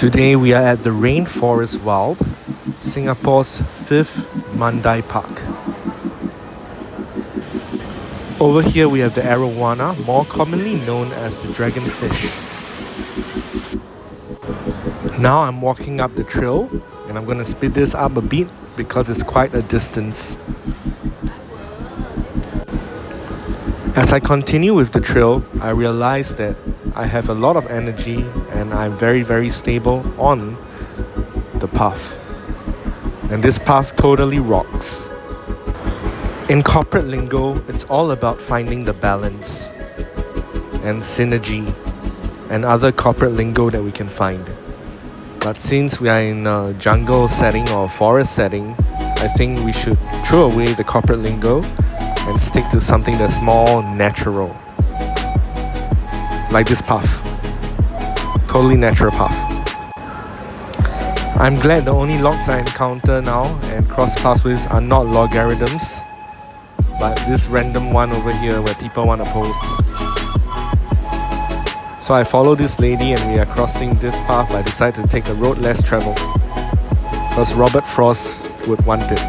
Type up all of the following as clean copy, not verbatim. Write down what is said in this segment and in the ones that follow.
Today we are at the Rainforest Wild, Singapore's 5th Mandai Park. Over here we have the arowana, more commonly known as the dragonfish. Now I'm walking up the trail and I'm going to speed this up a bit because it's quite a distance. As I continue with the trail, I realize that I have a lot of energy and I'm very stable on the path. And this path totally rocks. In corporate lingo, it's all about finding the balance and synergy and other corporate lingo that we can find. But since we are in a jungle setting or forest setting, I think we should throw away the corporate lingo and stick to something that's more natural. Like this path. Totally natural path. I'm glad the only logs I encounter now and cross paths with are not logarithms, but this random one over here where people want to pose. So I follow this lady and we are crossing this path, but I decide to take the road less traveled because Robert Frost would want it.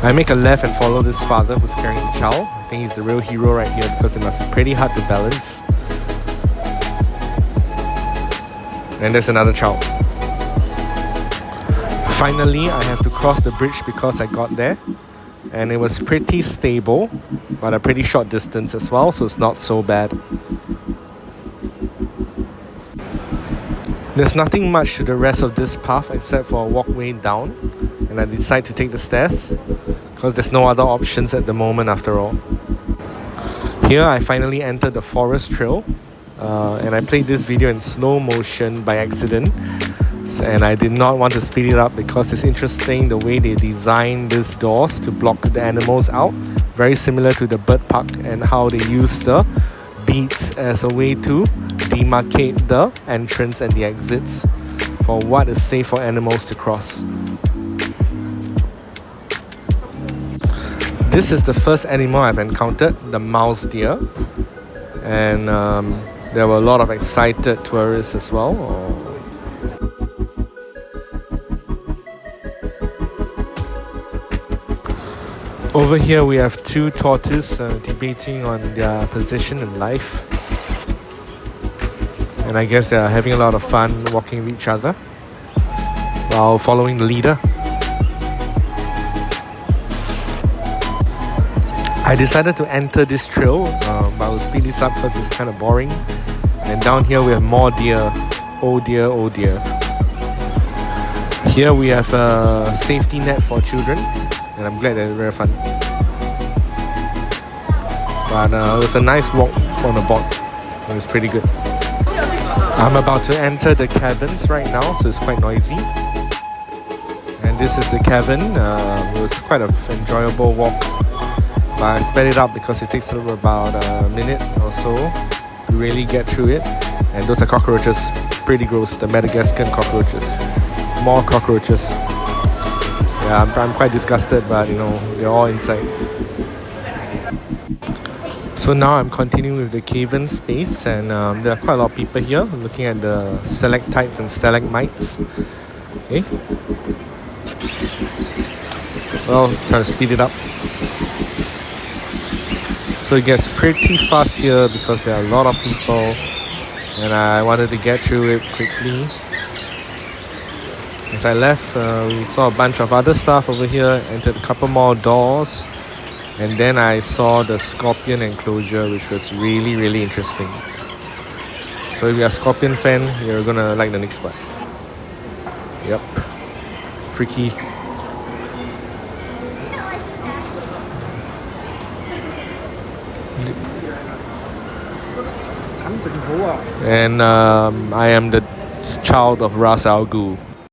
I make a left and follow this father who's carrying a child. I think he's the real hero right here because it must be pretty hard to balance. And there's another child. Finally, I have to cross the bridge because I got there. And it was pretty stable, but a pretty short distance as well, so it's not so bad. There's nothing much to the rest of this path except for a walkway down, and I decide to take the stairs because there's no other options at the moment after all. Here I finally entered the forest trail, and I played this video in slow motion by accident, and I did not want to speed it up because it's interesting the way they design these doors to block the animals out, very similar to the bird park, and how they use the beads as a way to demarcate the entrance and the exits for what is safe for animals to cross. This is the first animal I've encountered, the mouse deer, and there were a lot of excited tourists as well. Over here we have two tortoises debating on their position in life. And I guess they are having a lot of fun walking with each other while following the leader. I decided to enter this trail, but I will speed this up because it's kind of boring. And down here we have more deer. Oh dear, oh dear. Here we have a safety net for children, and I'm glad they're very fun. But it was a nice walk on the board. It was pretty good. I'm about to enter the caverns right now, so it's quite noisy. And this is the cavern. It was quite an enjoyable walk. But I sped it up because it takes about a minute or so to really get through it. And those are cockroaches. Pretty gross, the Madagascar cockroaches. More cockroaches. Yeah, I'm quite disgusted, but you know, they're all inside. So now I'm continuing with the cavern space, and there are quite a lot of people here looking at the stalactites and stalagmites. Okay. Well, try to speed it up. So it gets pretty fast here because there are a lot of people, and I wanted to get through it quickly. As I left, we saw a bunch of other stuff over here, entered a couple more doors, and then I saw the scorpion enclosure, which was really interesting. So if you're a scorpion fan, you're gonna like the next part. Yep. Freaky. And I am the child of Ras Al Ghul.